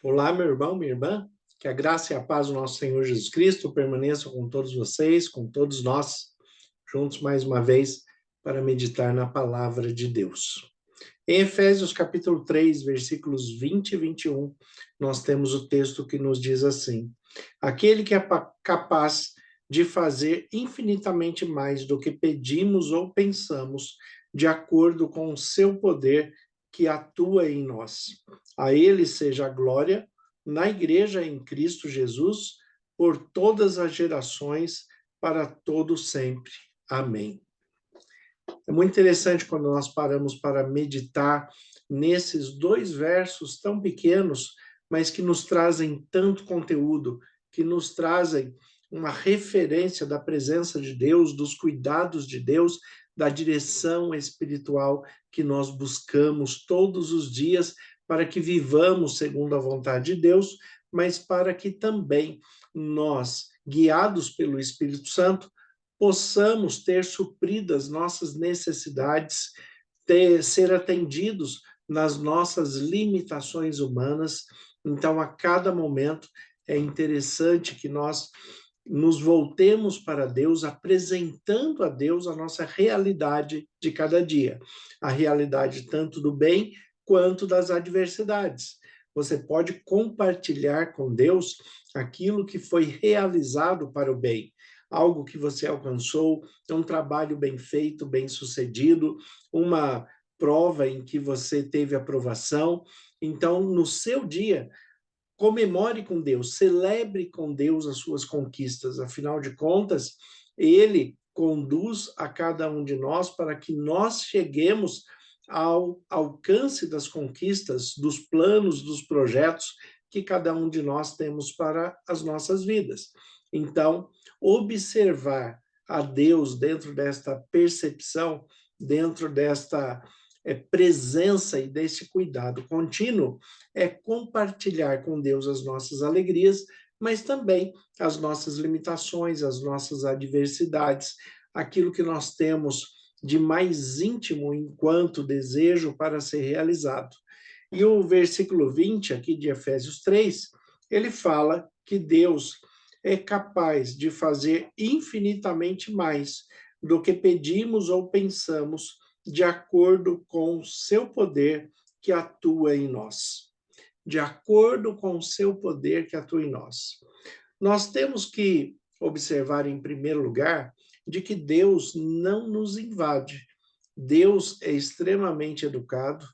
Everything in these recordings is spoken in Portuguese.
Olá, meu irmão, minha irmã, que a graça e a paz do nosso Senhor Jesus Cristo permaneçam com todos vocês, com todos nós, juntos mais uma vez, para meditar na palavra de Deus. Em Efésios capítulo 3, versículos 20 e 21, nós temos o texto que nos diz assim: Aquele que é capaz de fazer infinitamente mais do que pedimos ou pensamos, de acordo com o seu poder que atua em nós. A ele seja a glória na igreja em Cristo Jesus, por todas as gerações, para todo sempre. Amém. É muito interessante quando nós paramos para meditar nesses dois versos tão pequenos, mas que nos trazem tanto conteúdo, que nos trazem uma referência da presença de Deus, dos cuidados de Deus, da direção espiritual que nós buscamos todos os dias para que vivamos segundo a vontade de Deus, mas para que também nós, guiados pelo Espírito Santo, possamos ter supridas nossas necessidades, ser atendidos nas nossas limitações humanas. Então, a cada momento, é interessante que nós nos voltemos para Deus, apresentando a Deus a nossa realidade de cada dia, a realidade tanto do bem quanto das adversidades. Você pode compartilhar com Deus aquilo que foi realizado para o bem, algo que você alcançou, um trabalho bem feito, bem sucedido, uma prova em que você teve aprovação. Então, no seu dia, comemore com Deus, celebre com Deus as suas conquistas. Afinal de contas, Ele conduz a cada um de nós para que nós cheguemos ao alcance das conquistas, dos planos, dos projetos que cada um de nós temos para as nossas vidas. Então, observar a Deus dentro desta percepção, dentro desta presença e desse cuidado contínuo, é compartilhar com Deus as nossas alegrias, mas também as nossas limitações, as nossas adversidades, aquilo que nós temos de mais íntimo enquanto desejo para ser realizado. E o versículo 20 aqui de Efésios 3, ele fala que Deus é capaz de fazer infinitamente mais do que pedimos ou pensamos, de acordo com o seu poder que atua em nós. De acordo com o seu poder que atua em nós. Nós temos que observar, em primeiro lugar, de que Deus não nos invade. Deus é extremamente educado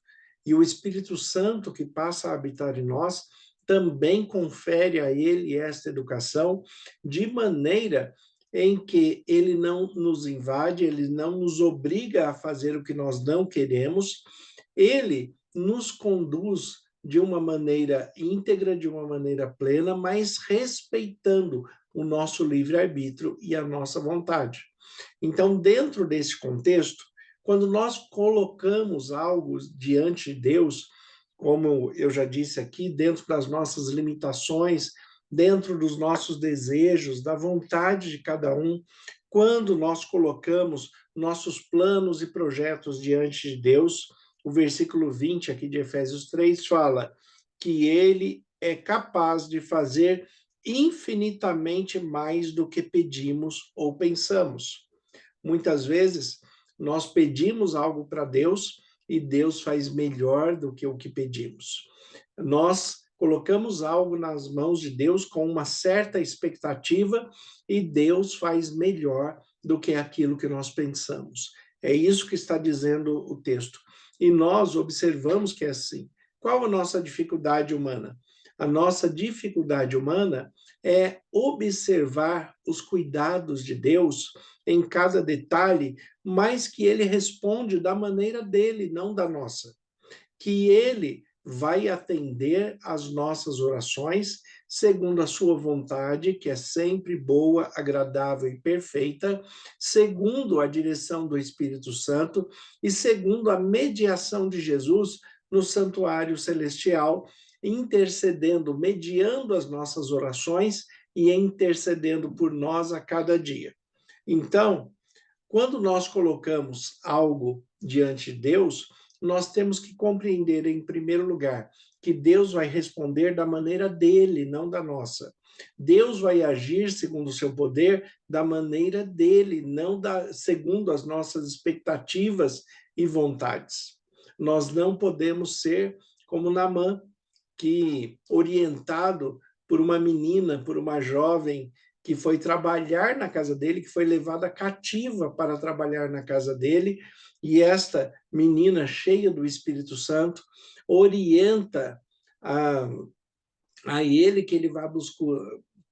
e o Espírito Santo que passa a habitar em nós também confere a ele esta educação, de maneira em que ele não nos invade, ele não nos obriga a fazer o que nós não queremos, ele nos conduz de uma maneira íntegra, de uma maneira plena, mas respeitando o nosso livre-arbítrio e a nossa vontade. Então, dentro desse contexto, quando nós colocamos algo diante de Deus, como eu já disse aqui, dentro das nossas limitações, dentro dos nossos desejos, da vontade de cada um, quando nós colocamos nossos planos e projetos diante de Deus, o versículo 20 aqui de Efésios 3 fala que ele é capaz de fazer infinitamente mais do que pedimos ou pensamos. Muitas vezes nós pedimos algo para Deus e Deus faz melhor do que o que pedimos. Nós colocamos algo nas mãos de Deus com uma certa expectativa e Deus faz melhor do que aquilo que nós pensamos. É isso que está dizendo o texto. E nós observamos que é assim. Qual a nossa dificuldade humana? A nossa dificuldade humana é observar os cuidados de Deus em cada detalhe, mas que ele responde da maneira dele, não da nossa. Que ele vai atender às nossas orações segundo a sua vontade, que é sempre boa, agradável e perfeita, segundo a direção do Espírito Santo e segundo a mediação de Jesus no santuário celestial, intercedendo, mediando as nossas orações e intercedendo por nós a cada dia. Então, quando nós colocamos algo diante de Deus, nós temos que compreender, em primeiro lugar, que Deus vai responder da maneira dele, não da nossa. Deus vai agir segundo o seu poder da maneira dele, não segundo as nossas expectativas e vontades. Nós não podemos ser como Naamã, que, orientado por uma menina, por uma jovem que foi trabalhar na casa dele, que foi levada cativa para trabalhar na casa dele, e esta menina, cheia do Espírito Santo, orienta a, a ele que ele vá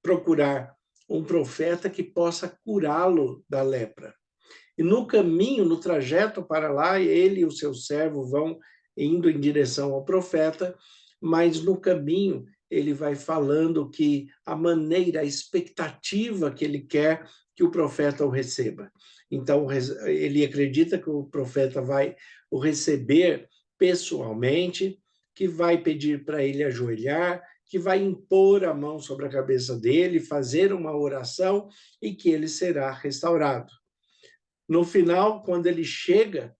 procurar um profeta que possa curá-lo da lepra. E no caminho, no trajeto para lá, ele e o seu servo vão indo em direção ao profeta, mas no caminho ele vai falando que a maneira, a expectativa que ele quer que o profeta o receba. Então, ele acredita que o profeta vai o receber pessoalmente, que vai pedir para ele ajoelhar, que vai impor a mão sobre a cabeça dele, fazer uma oração e que ele será restaurado. No final, quando ele chega,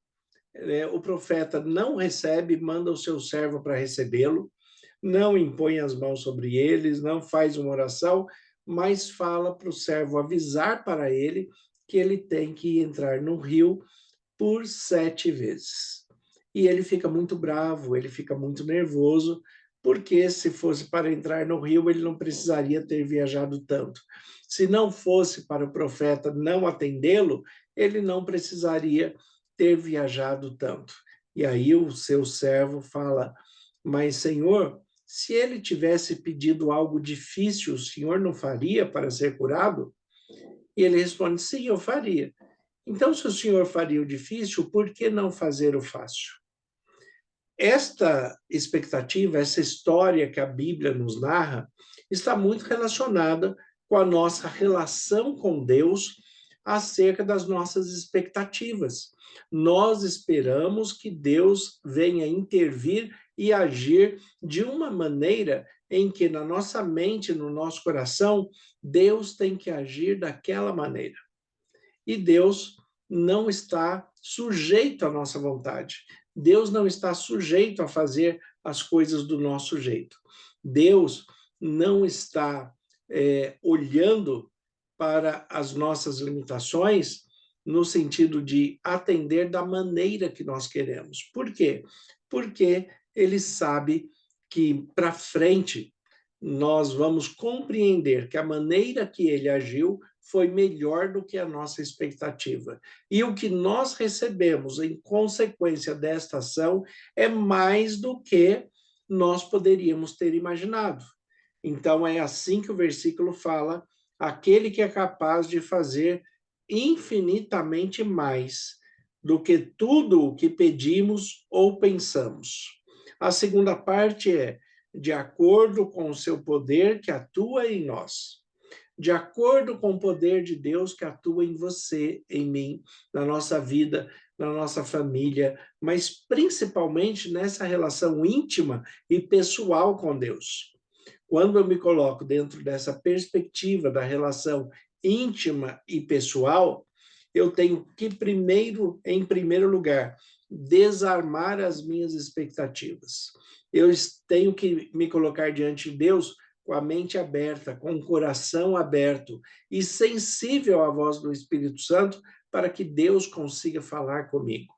o profeta não recebe, manda o seu servo para recebê-lo, não impõe as mãos sobre eles, não faz uma oração, mas fala para o servo avisar para ele que ele tem que entrar no rio por 7 vezes. E ele fica muito bravo, ele fica muito nervoso, porque se fosse para entrar no rio, ele não precisaria ter viajado tanto. Se não fosse para o profeta não atendê-lo, ele não precisaria ter viajado tanto. E aí o seu servo fala: mas, Senhor, se ele tivesse pedido algo difícil, o Senhor não faria para ser curado? E ele responde: sim, eu faria. Então, se o Senhor faria o difícil, por que não fazer o fácil? Esta expectativa, essa história que a Bíblia nos narra, está muito relacionada com a nossa relação com Deus acerca das nossas expectativas. Nós esperamos que Deus venha intervir e agir de uma maneira em que, na nossa mente, no nosso coração, Deus tem que agir daquela maneira. E Deus não está sujeito à nossa vontade. Deus não está sujeito a fazer as coisas do nosso jeito. Deus não está olhando para as nossas limitações no sentido de atender da maneira que nós queremos. Por quê? Porque ele sabe que para frente nós vamos compreender que a maneira que ele agiu foi melhor do que a nossa expectativa. E o que nós recebemos em consequência desta ação é mais do que nós poderíamos ter imaginado. Então, é assim que o versículo fala: aquele que é capaz de fazer infinitamente mais do que tudo o que pedimos ou pensamos. A segunda parte é: de acordo com o seu poder que atua em nós. De acordo com o poder de Deus que atua em você, em mim, na nossa vida, na nossa família, mas principalmente nessa relação íntima e pessoal com Deus. Quando eu me coloco dentro dessa perspectiva da relação íntima e pessoal, eu tenho que em primeiro lugar, desarmar as minhas expectativas. Eu tenho que me colocar diante de Deus com a mente aberta, com o coração aberto e sensível à voz do Espírito Santo para que Deus consiga falar comigo.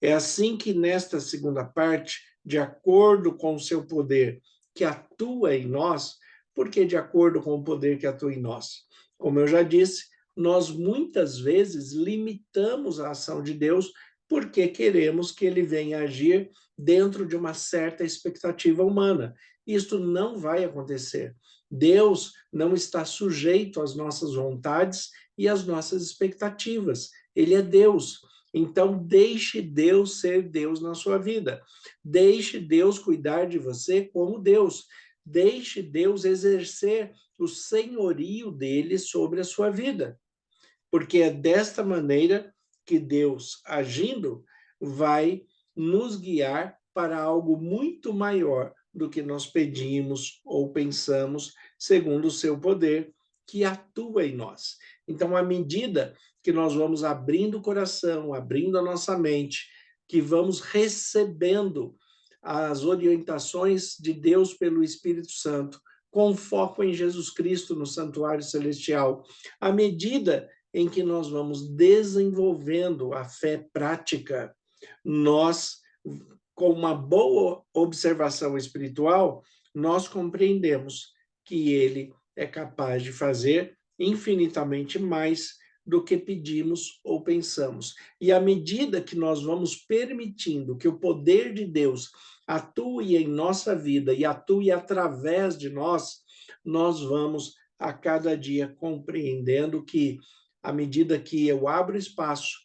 É assim que nesta segunda parte, de acordo com o seu poder que atua em nós, porque de acordo com o poder que atua em nós, como eu já disse, nós muitas vezes limitamos a ação de Deus porque queremos que ele venha agir dentro de uma certa expectativa humana. Isto não vai acontecer. Deus não está sujeito às nossas vontades e às nossas expectativas. Ele é Deus. Então, deixe Deus ser Deus na sua vida. Deixe Deus cuidar de você como Deus. Deixe Deus exercer o senhorio dele sobre a sua vida. Porque é desta maneira que Deus, agindo, vai nos guiar para algo muito maior do que nós pedimos ou pensamos, segundo o seu poder que atua em nós. Então, à medida que nós vamos abrindo o coração, abrindo a nossa mente, que vamos recebendo as orientações de Deus pelo Espírito Santo, com foco em Jesus Cristo no santuário celestial, à medida em que nós vamos desenvolvendo a fé prática, nós, com uma boa observação espiritual, nós compreendemos que ele é capaz de fazer infinitamente mais do que pedimos ou pensamos. E à medida que nós vamos permitindo que o poder de Deus atue em nossa vida e atue através de nós, nós vamos a cada dia compreendendo que, à medida que eu abro espaço,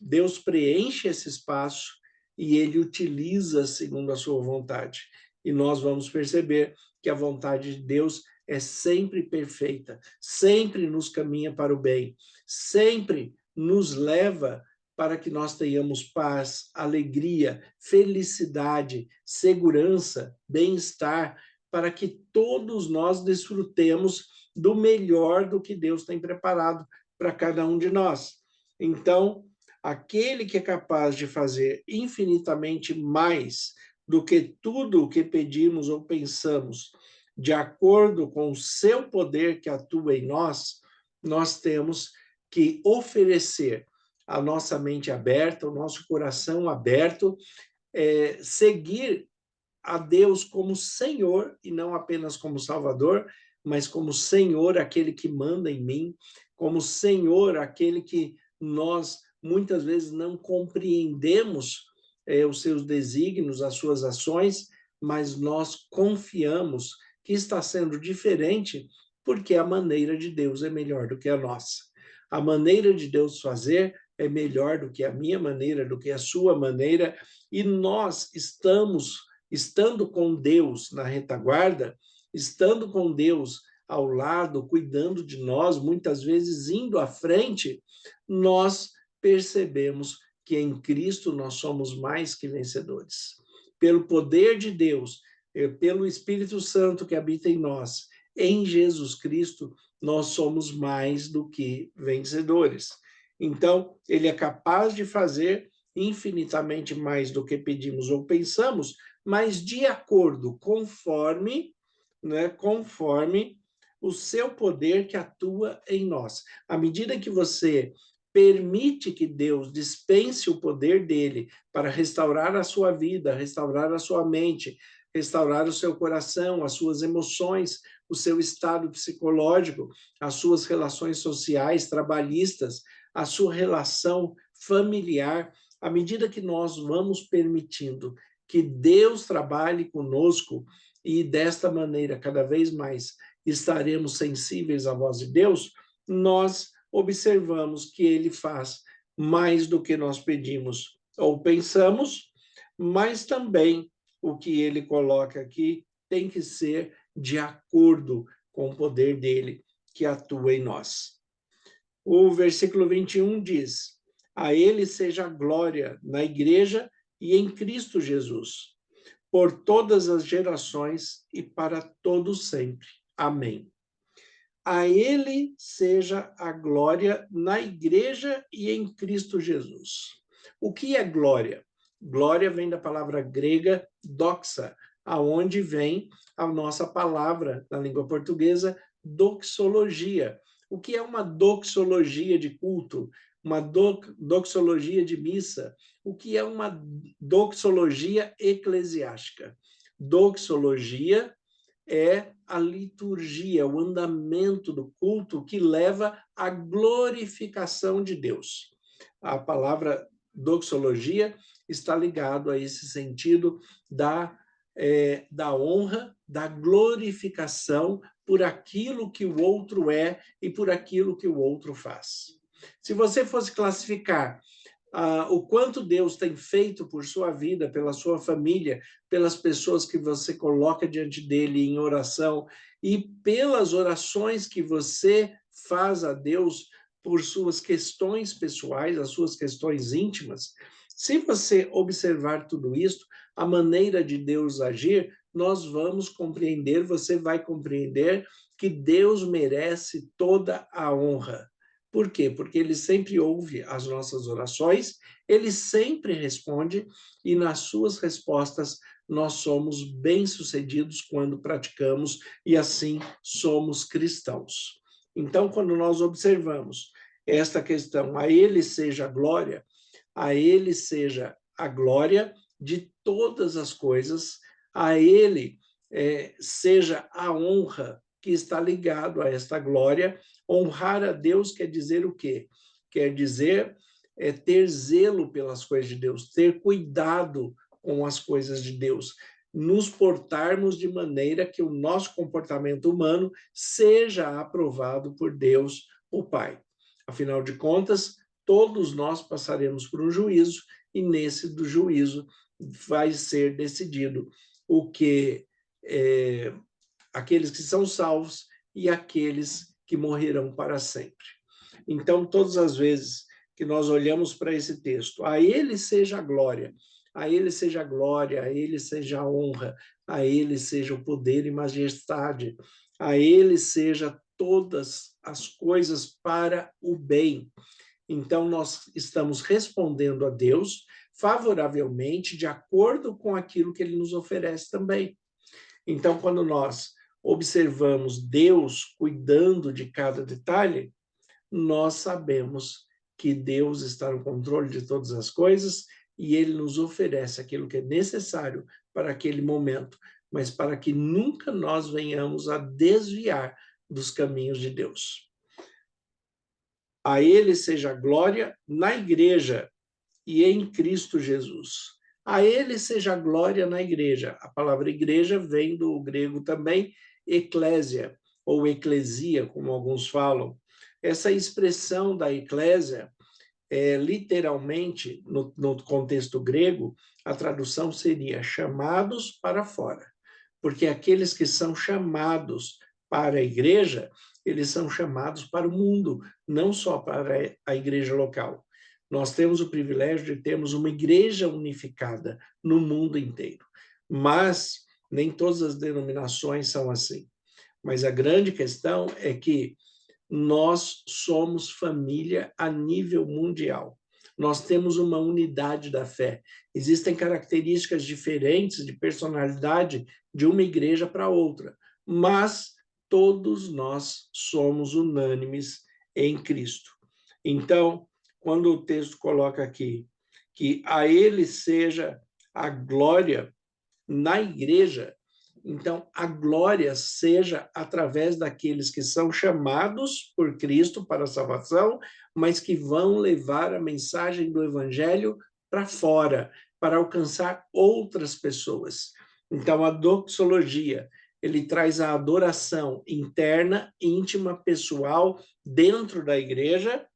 Deus preenche esse espaço e ele utiliza segundo a sua vontade. E nós vamos perceber que a vontade de Deus é sempre perfeita, sempre nos caminha para o bem, sempre nos leva para que nós tenhamos paz, alegria, felicidade, segurança, bem-estar, para que todos nós desfrutemos do melhor do que Deus tem preparado para cada um de nós. Então, aquele que é capaz de fazer infinitamente mais do que tudo o que pedimos ou pensamos, de acordo com o seu poder que atua em nós, nós temos que oferecer a nossa mente aberta, o nosso coração aberto, seguir a Deus como Senhor, e não apenas como Salvador, mas como Senhor, aquele que manda em mim, como Senhor, aquele que nós muitas vezes não compreendemos os seus desígnios, as suas ações, mas nós confiamos que está sendo diferente porque a maneira de Deus é melhor do que a nossa. A maneira de Deus fazer é melhor do que a minha maneira, do que a sua maneira, e nós estando com Deus na retaguarda, estando com Deus ao lado, cuidando de nós, muitas vezes indo à frente, nós percebemos que em Cristo nós somos mais que vencedores. Pelo poder de Deus, pelo Espírito Santo que habita em nós, em Jesus Cristo, nós somos mais do que vencedores. Então, ele é capaz de fazer infinitamente mais do que pedimos ou pensamos, mas de acordo, conforme o seu poder que atua em nós. À medida que você permite que Deus dispense o poder dele para restaurar a sua vida, restaurar a sua mente, restaurar o seu coração, as suas emoções, o seu estado psicológico, as suas relações sociais, trabalhistas, a sua relação familiar, à medida que nós vamos permitindo que Deus trabalhe conosco e desta maneira, cada vez mais, estaremos sensíveis à voz de Deus, nós observamos que ele faz mais do que nós pedimos ou pensamos, mas também o que ele coloca aqui tem que ser de acordo com o poder dele que atua em nós. O versículo 21 diz: a ele seja a glória na igreja e em Cristo Jesus, por todas as gerações e para todo sempre. Amém. A ele seja a glória na igreja e em Cristo Jesus. O que é glória? Glória vem da palavra grega doxa, aonde vem a nossa palavra na língua portuguesa doxologia. O que é uma doxologia de culto? Uma doxologia de missa? O que é uma doxologia eclesiástica? Doxologia é a liturgia, o andamento do culto que leva à glorificação de Deus. A palavra doxologia está ligado a esse sentido da honra, da glorificação por aquilo que o outro é e por aquilo que o outro faz. Se você fosse classificar o quanto Deus tem feito por sua vida, pela sua família, pelas pessoas que você coloca diante dele em oração e pelas orações que você faz a Deus por suas questões pessoais, as suas questões íntimas. Se você observar tudo isso, a maneira de Deus agir, nós vamos compreender, você vai compreender que Deus merece toda a honra. Por quê? Porque ele sempre ouve as nossas orações, ele sempre responde, e nas suas respostas nós somos bem-sucedidos quando praticamos, e assim somos cristãos. Então, quando nós observamos esta questão, a ele seja a glória, a ele seja a glória de todas as coisas, a ele seja a honra que está ligado a esta glória. Honrar a Deus quer dizer o quê? Quer dizer ter zelo pelas coisas de Deus, ter cuidado com as coisas de Deus, nos portarmos de maneira que o nosso comportamento humano seja aprovado por Deus, o Pai. Afinal de contas, todos nós passaremos por um juízo, e nesse do juízo vai ser decidido o que aqueles que são salvos e aqueles que morrerão para sempre. Então, todas as vezes que nós olhamos para esse texto, a ele seja a glória, a ele seja a glória, a ele seja a honra, a ele seja o poder e majestade, a ele seja todas as coisas para o bem. Então, nós estamos respondendo a Deus favoravelmente, de acordo com aquilo que ele nos oferece também. Então, quando nós observamos Deus cuidando de cada detalhe, nós sabemos que Deus está no controle de todas as coisas e ele nos oferece aquilo que é necessário para aquele momento, mas para que nunca nós venhamos a desviar dos caminhos de Deus. A ele seja a glória na igreja e em Cristo Jesus. A ele seja a glória na igreja. A palavra igreja vem do grego também, eclésia, ou eclesia, como alguns falam. Essa expressão da eclésia, literalmente, no contexto grego, a tradução seria chamados para fora. Porque aqueles que são chamados para a igreja, eles são chamados para o mundo, não só para a igreja local. Nós temos o privilégio de termos uma igreja unificada no mundo inteiro, mas nem todas as denominações são assim. Mas a grande questão é que nós somos família a nível mundial. Nós temos uma unidade da fé. Existem características diferentes de personalidade de uma igreja para outra, mas todos nós somos unânimes em Cristo. Então, quando o texto coloca aqui que a ele seja a glória na igreja, então a glória seja através daqueles que são chamados por Cristo para a salvação, mas que vão levar a mensagem do evangelho para fora, para alcançar outras pessoas. Então a doxologia, ele traz a adoração interna, íntima, pessoal, dentro da igreja,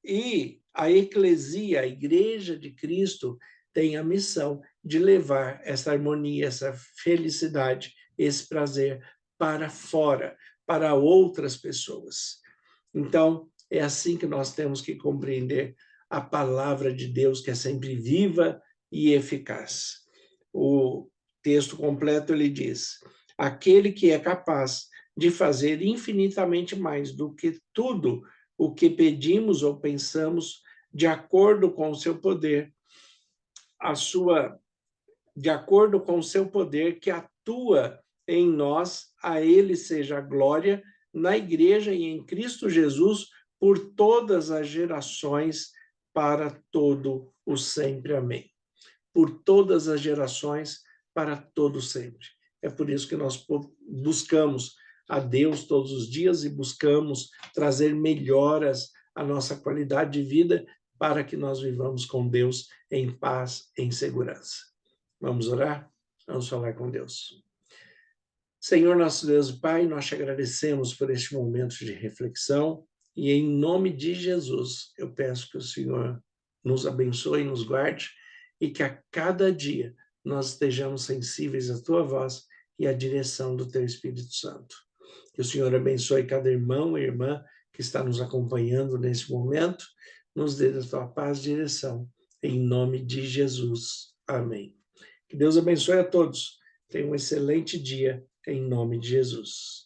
e a eclesia, a igreja de Cristo, tem a missão de levar essa harmonia, essa felicidade, esse prazer para fora, para outras pessoas. Então, é assim que nós temos que compreender a palavra de Deus, que é sempre viva e eficaz. O texto completo ele diz: aquele que é capaz de fazer infinitamente mais do que tudo o que pedimos ou pensamos, de acordo com o seu poder, de acordo com o seu poder que atua em nós, a ele seja a glória na igreja e em Cristo Jesus por todas as gerações, para todo o sempre. Amém. Por todas as gerações, para todo sempre. É por isso que nós buscamos a Deus todos os dias e buscamos trazer melhoras à nossa qualidade de vida para que nós vivamos com Deus em paz, em segurança. Vamos orar? Vamos falar com Deus. Senhor, nosso Deus e Pai, nós te agradecemos por este momento de reflexão e em nome de Jesus eu peço que o Senhor nos abençoe e nos guarde e que a cada dia nós estejamos sensíveis à tua voz e à direção do teu Espírito Santo. Que o Senhor abençoe cada irmão e irmã que está nos acompanhando nesse momento, nos dê a tua paz e direção, em nome de Jesus. Amém. Que Deus abençoe a todos. Tenha um excelente dia, em nome de Jesus.